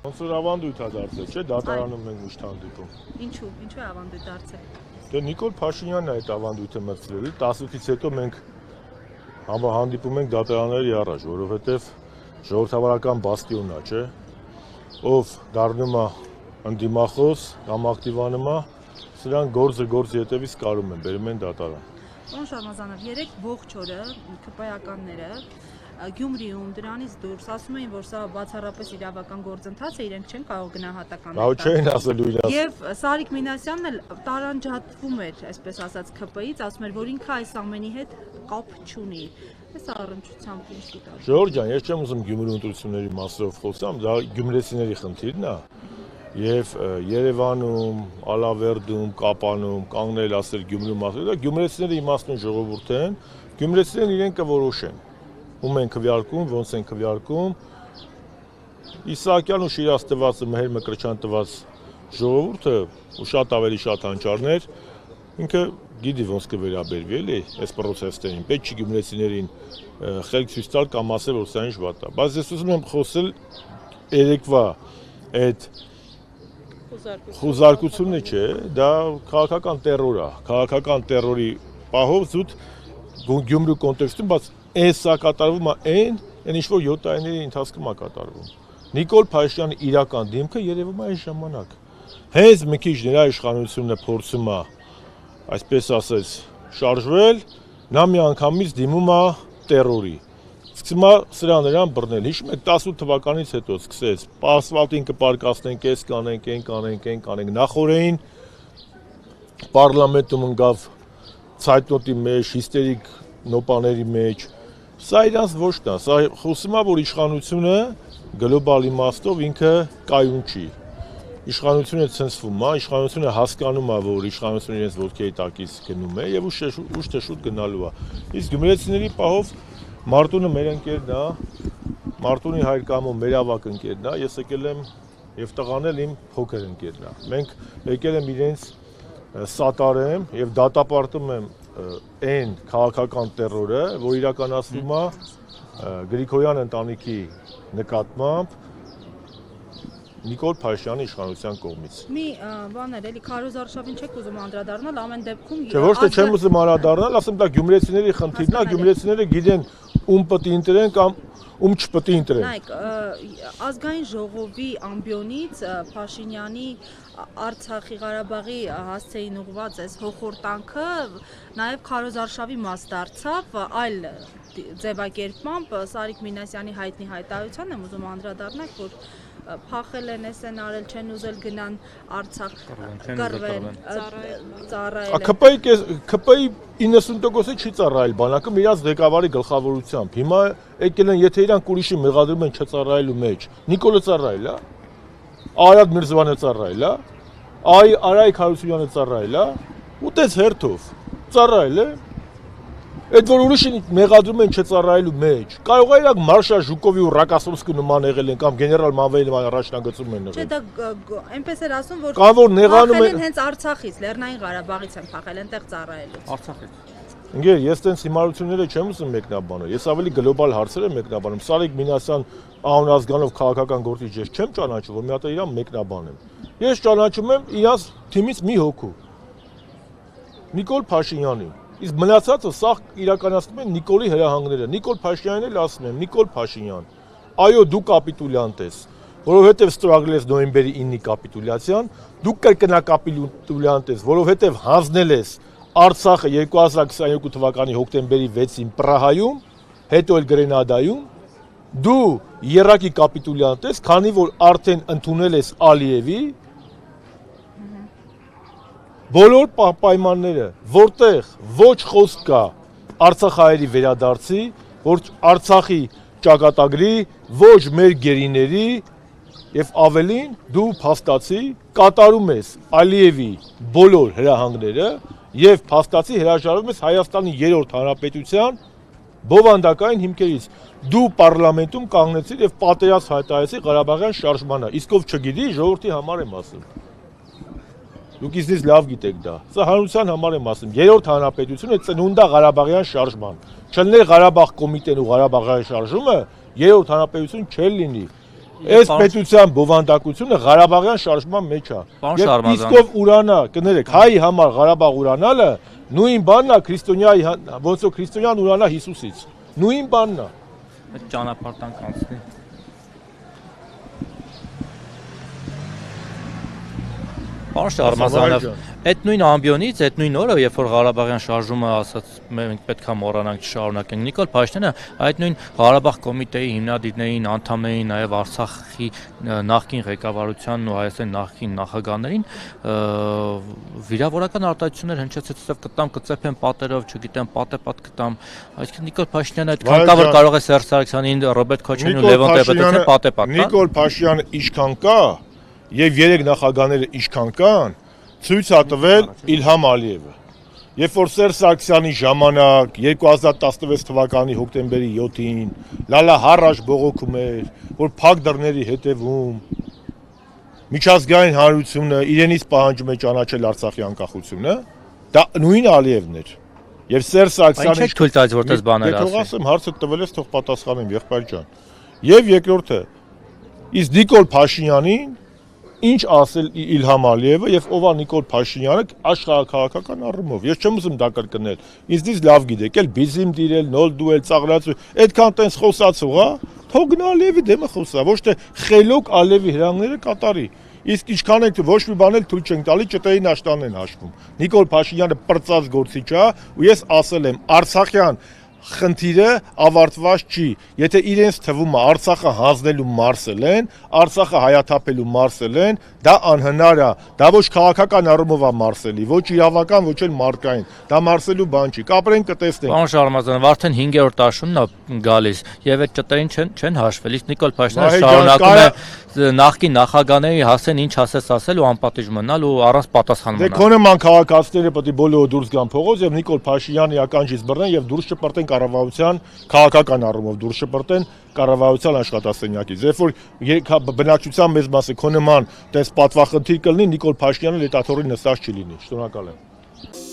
Ոնց որ ավանդույթ է դարձել, չէ՞, դատարանում ենք միշտ հանդիպում։ Ինչու է ավանդույթ դարձել։ Դե Նիկոլ Փաշինյանն է այդ ավանդույթը մտցրել, 10-ից հետո մենք հանդիպում ենք դատարանների առաջ, որովհետև ժողովրդավարական բաստիոնն է, չէ՞, ով դառնում է ընդդիմախոս կամ ակտիվանում է, սրան գործ ետևից կարում են, բերում են դատարան։ Պարոն Շարմազանով, երեք ողջ օրը ԿՊ-ականները Գյումրիում դրանից դուրս ասում էին, որ սա բացառապես իրավական գործընթաց է, իրենք չեն կարող գնահատական տալ։ Դա չէին ասելու իրաց։ Եվ Սարիկ Մինասյանն էլ տարանջատվում էր, այսպես ասած, ԿՊ-ից, ասում էր, որ ինքը այս ամենի հետ կապ չունի։ Այս առնչությամբ ինչ գիտակ։ Ժողովուրդ ջան, ես չեմ ուզում Գյումրի ընտրությունների մասով խոսամ, դա գյումրեցիների խնդիրն է։ Եվ Երևանում, Ալավերդում, Կապանում կանգնել ասել Գյումրու մասին, դա գյումրեցիները իմաստուն ժողովուրդ են, գյումրեցիներն իրենք կորոշեն։ Ում են քվեարկում, ոնց են քվեարկում։ Իսահակյանն ու Շիրազ տված Մհեր Մկրտչյան տված ժողովուրդը ու շատ ավելի շատ հանճարներ, ինքը գիտի ոնց կվերաբերվի էլի այս պրոցեսներին, պետք չի գյումրեցիներին խելք ցույց տալ կամ ասել, որ սա ինչ վատ է։ Բայց ես ուզում եմ խոսել երեկվա այդ խուզարկությունը չէ, դա քաղաքական տերոր է, քաղաքական տերորի պահով զուտ Գյումրու կոնտեքստում, բայց սա կատարվում է այն ինչ որ 7 տարիների ընթացքում է կատարվում։ Նիկոլ Փաշինյանի իրական դիմքը երևում է այս ժամանակ։ Հենց մի քիչ նրա իշխանությունը փորձում է, այսպես ասած, շարժվել, նա միանգամից դիմում է տերորի։ Սկսում է սրան նրան բռնել։ Հիշում եք 18 թվականից հետո սկսեց ասֆալտին կպարկասնենք, այս կանենք, այն կանենք, նախորդին պարլամենտում ընկավ ցայտնոտի մեջ, հիստերիկ նոպաների մեջ։ Սա իրանց ոչն է, սա խոսում է, որ իշխանությունը գլոբալ իմաստով ինքը կայուն չի։ Իշխանությունը ցնցվում է, իշխանությունը հասկանում է, որ իշխանությունը իրենց ոտքերի տակից գնում է եւ ուշ թե շուտ գնալու է։ Իսկ գյումրեցիների պահով Մարտունը մեր ընկերն է, Մարտունի հայր կամո մեր ավակ ընկերն է, ես եկել եմ եւ տղան էլ իմ փոքր ընկերն է։ Մենք եկել եմ իրենց սատարեմ եւ դատապարտում եմ այն քաղաքական տերորը, որ իրականացվում է Գրիգորյան ընտանիքի նկատմամբ Նիկոլ Փաշինյանի իշխանության կողմից։ Մի բան էր, էլի քարոզարշավին չեք ուզում անդրադառնալ, ամեն դեպքում Չէ, ոչ թե չեմ ուզում անդրադառնալ, ասեմ դա գյումրեցիների խնդիրն է, գյումրեցիները գիտեն ում պետք է ընտրեն կամ ում չպետք է ընտրեն։ Նայեք, ազգային ժողովի ամբիոնից Փաշինյանի Արցախի Ղարաբաղի հասցեին ուղված այս հոխորտանքը նաև քարոզարշավի մաս դարձավ, այլ ձևակերպմամբ Սարիկ Մինասյանի հայտնի հայտարարության եմ ուզում անդրադառնալ, որ փախել են, էս են արել, չեն ուզել գնան Արցախ, կռվեն, ծառայել։ ԿՊ-ի 90%-ը չի ծառայել բանակում իրաց ղեկավարի գլխավորությամբ։ Հիմա եկել են, եթե իրանք ուրիշի մեղադրում են չծառայելու մեջ, Նիկոլը ծառայել է, Արադ Միրզոյանը ծառայել է, Արայիկ Հարությունյանը ծառայել է, ուտեց հերթով, ծառայել է։ Այդ որ ուրիշին մեղադրում են չծառայելու մեջ, կարող է իրանք Մարշա Ժուկովի ու Ռակասովսկու նման եղել են կամ գեներալ Մանվեի նման առաջնագծում են եղել։ Չէ, դա այնպես էր ասում, որ կամ որ նեղանում են հենց Արցախից, Լեռնային Ղարաբաղից են փախել, այնտեղ ծառայելուց։ Արցախից։ Ինգեր, ես տենց հիմարությունները չեմ ուզում մեկնաբանել, ես ավելի գլոբալ հարցեր եմ մեկնաբանում։ Սարիկ Մինասյան անազգանով քաղաքական գործիչ ես չեմ ճանաչում, որ մի հատ իրան մեկնաբանեմ։ Ես ճանաչում եմ իրանց թիմից մի հոգու։ Նիկոլ Փաշինյանին։ Իսկ մնացածը սա իրականացնում են Նիկոլի հրահանգները։ Նիկոլ Փաշինյանին էլ ասում եմ, Նիկոլ Փաշինյան, այո, դու կապիտուլյանտ ես, որովհետև ստորագրել ես նոյեմբերի 9-ի կապիտուլյացիան, դու կրկնակապիտուլյանտ ես, որովհետև հանձնել ես Արցախը 2022 թվականի հոկտեմբերի 6-ին Պրահայում, հետո էլ Գրենադայում, դու եռակի կապիտուլյանտ ես, քանի որ արդեն ընդունել ես Ալիևի բոլոր պայմանները, որտեղ ոչ խոսք կա Արցախահայերի վերադարձի, որ Արցախի ճակատագրի, ոչ մեր գերիների եւ ավելին դու փաստացի կատարում ես Ալիևի բոլոր հրահանգները եւ փաստացի հրաժարվում ես Հայաստանի 3-րդ հանրապետության բովանդակային հիմքերից։ Դու պարլամենտում կանգնեցիր եւ պատերազմ հայտարարեցիր Ղարաբաղյան շարժմանը, իսկ ով չգիտի, ժողովրդի համար եմ ասում։ Դուք ինձնից լավ գիտեք դա։ Սա հանրության համար եմ ասում։ 3-րդ հանրապետությունը ծնունդ է Ղարաբաղյան շարժման։ Չլներ Ղարաբաղ կոմիտեն ու Ղարաբաղյան շարժումը, 3-րդ հանրապետություն չէր լինի։ Այս պետության բովանդակությունը Ղարաբաղյան շարժման մեջ է։ Եվ իսկով ուրանա, կներեք, հայի համար Ղարաբաղ ուրանալը նույն բանն է քրիստոնյայի ոնց որ քրիստոնյան ուրանա Հիսուսից։ Նույն բանն է։ Այդ ճանապարհտան կանցնի։ Պարոն Շարմազանով, այդ նույն ամբիոնից, այդ նույն օրը, երբ որ Ղարաբաղյան շարժումը ասաց, մենք պետք է մոռանանք չշարունակենք, Նիկոլ Փաշինյանը այդ նույն Ղարաբաղ կոմիտեի հիմնադիրներին, անդամներին, նաև Արցախի նախկին ղեկավարությանն ու Հայաստանի նախկին նախագահներին վիրավորական արտահայտություններ հնչեցեց, կտամ կծեփեն պատերով, չգիտեմ, պատեպատ կտամ, այսինքն Նիկոլ Փաշինյանը այդքան կա, որ կարող է Սերժ Սարգսյանին, Ռոբերտ Քոչարյանին ու Լևոն Տեր-Պետրոսյանին պատեպատ, հա։ Նիկոլ Փաշինյանը ինչքան կա եւ երեք նախագահները ինչքան կան, ցույց է տվել Իլհամ Ալիևը։ Երբ որ Սերժ Սարգսյանի ժամանակ 2016 թվականի հոկտեմբերի 7-ին լալա հառաշ բողոքում էր, որ փակ դռների հետևում միջազգային հանրությունը իրենից պահանջում է ճանաչել Արցախի անկախությունը, դա նույն Ալիևն էր։ Եվ Սերժ Սարգսյանը ինչ թույլ տալիս որտես բաներ ասի։ Թող ասեմ, հարցը տվել ես, թող պատասխանեմ, եղբայր ջան։ Եվ երկրորդը, իսկ Նիկոլ Փաշինյանին ինչ ասել Իլհամ Ալիևը եւ ով է Նիկոլ Փաշինյանը աշխարհակաղակական առումով։ Ես չեմ ուզում դա կրկնել։ Ինձնից լավ գիտեք, էլ բիզիմ դիրել, նոլ դուել, ծաղրացու, այդքան տենց խոսացող, հա, թող գնա Ալիևի դեմը խոսա, ոչ թե խելոք Ալիևի հրանները կատարի։ Իսկ ինչքան ենք ոչ մի բան էլ թույլ չենք տալի, ՃՏ-ի աշտանն են հաշվում։ Նիկոլ Փաշինյանը պրծած գործիչ է ու ես ասել եմ Արցախյան խնդիրը ավարտված չի։ Եթե իրենց թվում է Արցախը հանձնելու մարսել են, Արցախը հայաթափելու մարսել են, դա անհնար է, դա ոչ քաղաքական առումով է մարսելի, ոչ իրավական, ոչ էլ մարկային, դա մարսելու բան չի։ Կապրեն կտեսնենք։ Պարոն Շարմազանով, արդեն 5-րդ տաշունն է գալիս եւ այդ ՃՏ-ին չեն հաշվել։ Իսկ Նիկոլ Փաշինյանը շարունակում է նախկին նախագահների հասեն ինչ ասել ու անպատիժ մնալ ու առանց պատասխան մնալ։ Դե քո նման քաղաքացիները պետք է բոլորը դուրս գան փողոց եւ Նիկոլ Փաշինյանի ականջից բռնեն եւ դուրս չպրտեն կառավարության քաղաքական առումով դուրս չպրտեն կառավարության աշխատասենյակից։ Երբ որ բնակչության մեծ մասը քո նման տես պատվախնդիր կլինի, Նիկոլ Փաշինյանը լետաթորի նստած չի լինի։ Շնորհակալ եմ։